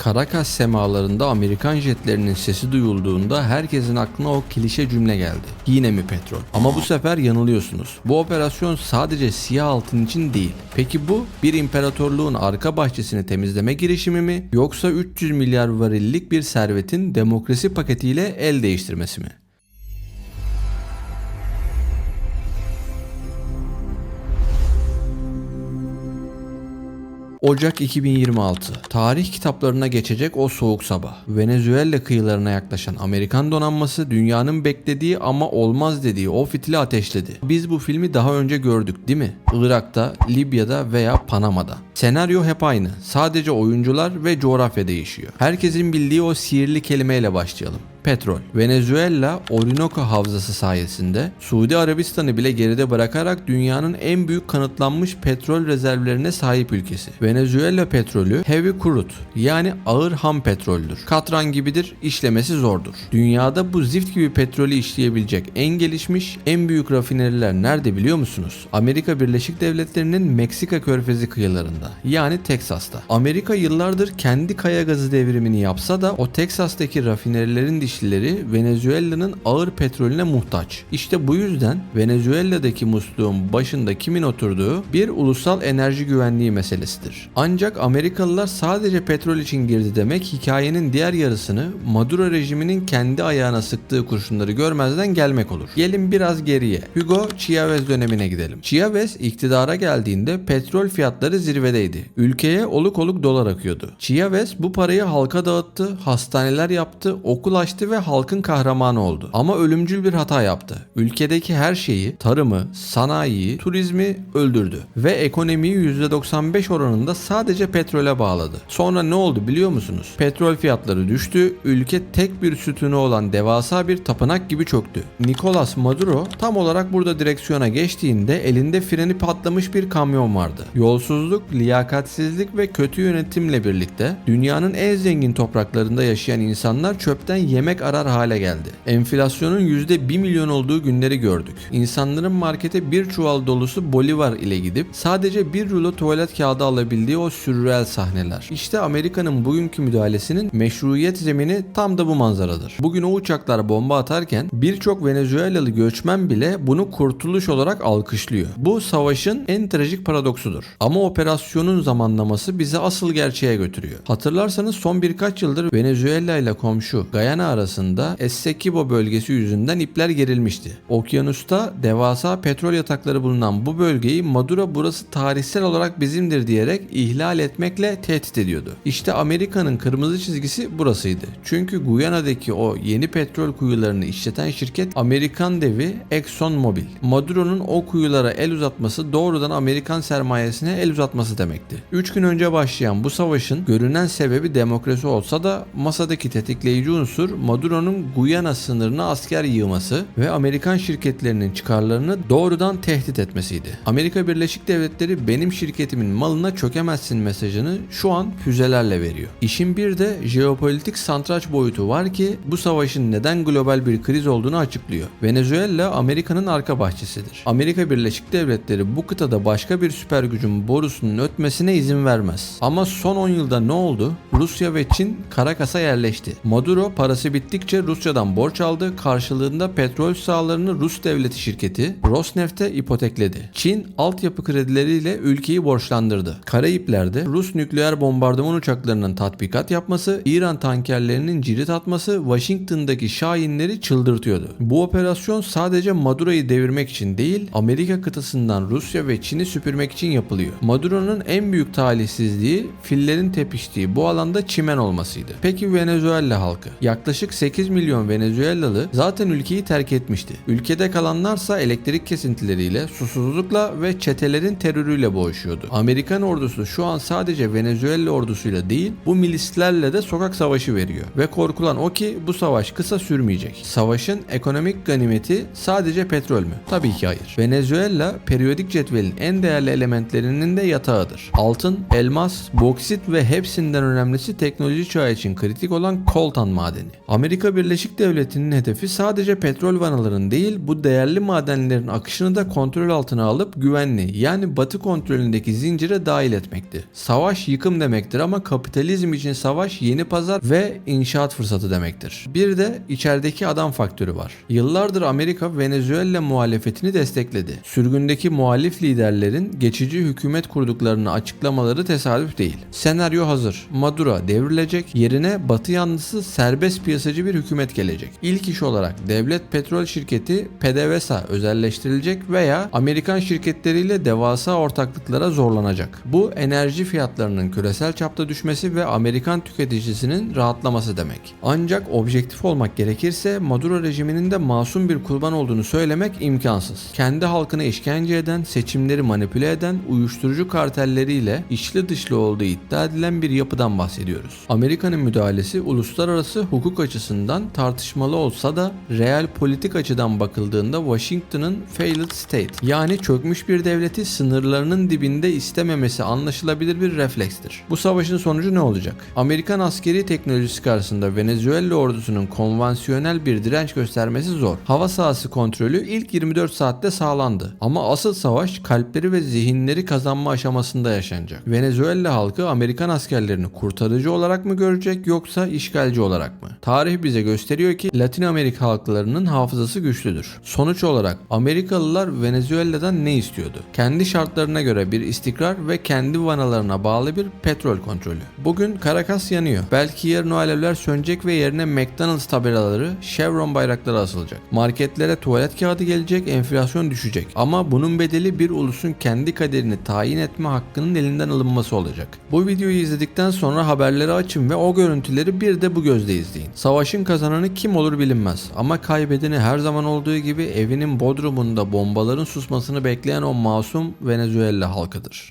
Caracas semalarında Amerikan jetlerinin sesi duyulduğunda herkesin aklına o klişe cümle geldi. Yine mi petrol? Ama bu sefer yanılıyorsunuz. Bu operasyon sadece siyah altın için değil. Peki bu bir imparatorluğun arka bahçesini temizleme girişimi mi, yoksa 300 milyar varillik bir servetin demokrasi paketiyle el değiştirmesi mi? Ocak 2026. Tarih kitaplarına geçecek o soğuk sabah. Venezuela kıyılarına yaklaşan Amerikan donanması dünyanın beklediği ama olmaz dediği o fitili ateşledi. Biz bu filmi daha önce gördük, değil mi? Irak'ta, Libya'da veya Panama'da. Senaryo hep aynı. Sadece oyuncular ve coğrafya değişiyor. Herkesin bildiği o sihirli kelimeyle başlayalım. Petrol. Venezuela, Orinoco Havzası sayesinde Suudi Arabistan'ı bile geride bırakarak dünyanın en büyük kanıtlanmış petrol rezervlerine sahip ülkesi. Venezuela petrolü heavy crude, yani ağır ham petroldür. Katran gibidir, işlemesi zordur. Dünyada bu zift gibi petrolü işleyebilecek en gelişmiş, en büyük rafineriler nerede biliyor musunuz? Amerika Birleşik Devletleri'nin Meksika Körfezi kıyılarında, yani Teksas'ta. Amerika yıllardır kendi kaya gazı devrimini yapsa da o Teksas'taki rafinerilerin dişleri Venezuela'nın ağır petrolüne muhtaç. İşte bu yüzden Venezuela'daki musluğun başında kimin oturduğu bir ulusal enerji güvenliği meselesidir. Ancak Amerikalılar sadece petrol için girdi demek hikayenin diğer yarısını Maduro rejiminin kendi ayağına sıktığı kurşunları görmezden gelmek olur. Gelin biraz geriye. Hugo Chávez dönemine gidelim. Chávez iktidara geldiğinde petrol fiyatları zirvedeydi. Ülkeye oluk oluk dolar akıyordu. Chávez bu parayı halka dağıttı, hastaneler yaptı, okul açtı ve halkın kahramanı oldu. Ama ölümcül bir hata yaptı. Ülkedeki her şeyi, tarımı, sanayiyi, turizmi öldürdü ve ekonomiyi %95 oranında sadece petrole bağladı. Sonra ne oldu biliyor musunuz? Petrol fiyatları düştü, ülke tek bir sütunu olan devasa bir tapınak gibi çöktü. Nicolas Maduro tam olarak burada direksiyona geçtiğinde elinde freni patlamış bir kamyon vardı. Yolsuzluk, liyakatsizlik ve kötü yönetimle birlikte dünyanın en zengin topraklarında yaşayan insanlar çöpten yemek arar hale geldi. Enflasyonun %1 milyon olduğu günleri gördük. İnsanların markete bir çuval dolusu bolivar ile gidip sadece bir rulo tuvalet kağıdı alabildiği o sürreel sahneler. İşte Amerika'nın bugünkü müdahalesinin meşruiyet zemini tam da bu manzaradır. Bugün o uçaklar bomba atarken birçok Venezuelalı göçmen bile bunu kurtuluş olarak alkışlıyor. Bu savaşın en trajik paradoksudur. Ama operasyonun zamanlaması bizi asıl gerçeğe götürüyor. Hatırlarsanız son birkaç yıldır Venezuela ile komşu Guyana arasında Essequibo bölgesi yüzünden ipler gerilmişti. Okyanusta devasa petrol yatakları bulunan bu bölgeyi Maduro burası tarihsel olarak bizimdir diyerek ihlal etmekle tehdit ediyordu. İşte Amerika'nın kırmızı çizgisi burasıydı. Çünkü Guyana'daki o yeni petrol kuyularını işleten şirket Amerikan devi ExxonMobil. Maduro'nun o kuyulara el uzatması doğrudan Amerikan sermayesine el uzatması demekti. 3 gün önce başlayan bu savaşın görünen sebebi demokrasi olsa da masadaki tetikleyici unsur Maduro'nun Guyana sınırına asker yığması ve Amerikan şirketlerinin çıkarlarını doğrudan tehdit etmesiydi. Amerika Birleşik Devletleri benim şirketimin malına çökemezsin mesajını şu an füzelerle veriyor. İşin bir de jeopolitik satranç boyutu var ki bu savaşın neden global bir kriz olduğunu açıklıyor. Venezuela Amerika'nın arka bahçesidir. Amerika Birleşik Devletleri bu kıtada başka bir süper gücün borusunun ötmesine izin vermez. Ama son 10 yılda ne oldu? Rusya ve Çin Caracas'a yerleşti. Maduro parası bittikçe Rusya'dan borç aldı. Karşılığında petrol sahalarını Rus devleti şirketi Rosneft'e ipotekledi. Çin altyapı kredileriyle ülkeyi borçlandırdı. Karayipler'de Rus nükleer bombardıman uçaklarının tatbikat yapması, İran tankerlerinin cirit atması Washington'daki şahinleri çıldırtıyordu. Bu operasyon sadece Maduro'yu devirmek için değil, Amerika kıtasından Rusya ve Çin'i süpürmek için yapılıyor. Maduro'nun en büyük talihsizliği fillerin tepiştiği bu alanda çimen olmasıydı. Peki Venezuela halkı? Yaklaşık 8 milyon Venezuelalı zaten ülkeyi terk etmişti. Ülkede kalanlarsa elektrik kesintileriyle, susuzlukla ve çetelerin terörüyle boğuşuyordu. Amerikan ordusu şu an sadece Venezuela ordusuyla değil, bu milislerle de sokak savaşı veriyor. Ve korkulan o ki bu savaş kısa sürmeyecek. Savaşın ekonomik ganimeti sadece petrol mü? Tabii ki hayır. Venezuela periyodik cetvelin en değerli elementlerinin de yatağıdır. Altın, elmas, boksit ve hepsinden önemlisi teknoloji çağı için kritik olan koltan madeni. Amerika Birleşik Devletleri'nin hedefi sadece petrol vanaların değil, bu değerli madenlerin akışını da kontrol altına alıp güvenli, yani Batı kontrolündeki zincire dahil etmekti. Savaş yıkım demektir ama kapitalizm için savaş yeni pazar ve inşaat fırsatı demektir. Bir de içerideki adam faktörü var. Yıllardır Amerika Venezuela muhalefetini destekledi. Sürgündeki muhalif liderlerin geçici hükümet kurduklarını açıklamaları tesadüf değil. Senaryo hazır. Maduro devrilecek, yerine Batı yanlısı serbest piyasacı bir hükümet gelecek. İlk iş olarak devlet petrol şirketi PDVSA özelleştirilecek veya Amerikan şirketleriyle devasa ortaklıklara zorlanacak. Bu enerji fiyatlarının küresel çapta düşmesi ve Amerikan tüketicisinin rahatlaması demek. Ancak objektif olmak gerekirse Maduro rejiminin de masum bir kurban olduğunu söylemek imkansız. Kendi halkını işkence eden, seçimleri manipüle eden, uyuşturucu kartelleriyle içli dışlı olduğu iddia edilen bir yapıdan bahsediyoruz. Amerika'nın müdahalesi uluslararası hukuk açısından tartışmalı olsa da real politik açıdan bakıldığında Washington'ın failed state, yani çökmüş bir devleti sınırlarının dibinde istememesi anlaşılabilir bir reflekstir. Bu savaşın sonucu ne olacak? Amerikan askeri teknolojisi karşısında Venezuela ordusunun konvansiyonel bir direnç göstermesi zor. Hava sahası kontrolü ilk 24 saatte sağlandı. Ama asıl savaş kalpleri ve zihinleri kazanma aşamasında yaşanacak. Venezuela halkı Amerikan askerlerini kurtarıcı olarak mı görecek yoksa işgalci olarak mı? Tarih bize gösteriyor ki Latin Amerika halklarının hafızası güçlüdür. Sonuç olarak Amerikalılar Venezuela'dan ne istiyordu? Kendi şartlarına göre bir istikrar ve kendi vanalarına bağlı bir petrol kontrolü. Bugün Caracas yanıyor. Belki yarın o alevler sönecek ve yerine McDonald's tabelaları, Chevron bayrakları asılacak. Marketlere tuvalet kağıdı gelecek, enflasyon düşecek. Ama bunun bedeli bir ulusun kendi kaderini tayin etme hakkının elinden alınması olacak. Bu videoyu izledikten sonra haberleri açın ve o görüntüleri bir de bu gözle izleyin. Savaşın kazananı kim olur bilinmez ama kaybedeni her zaman olduğu gibi evinin bodrumunda bombaların susmasını bekleyen o masum Venezuela halkıdır.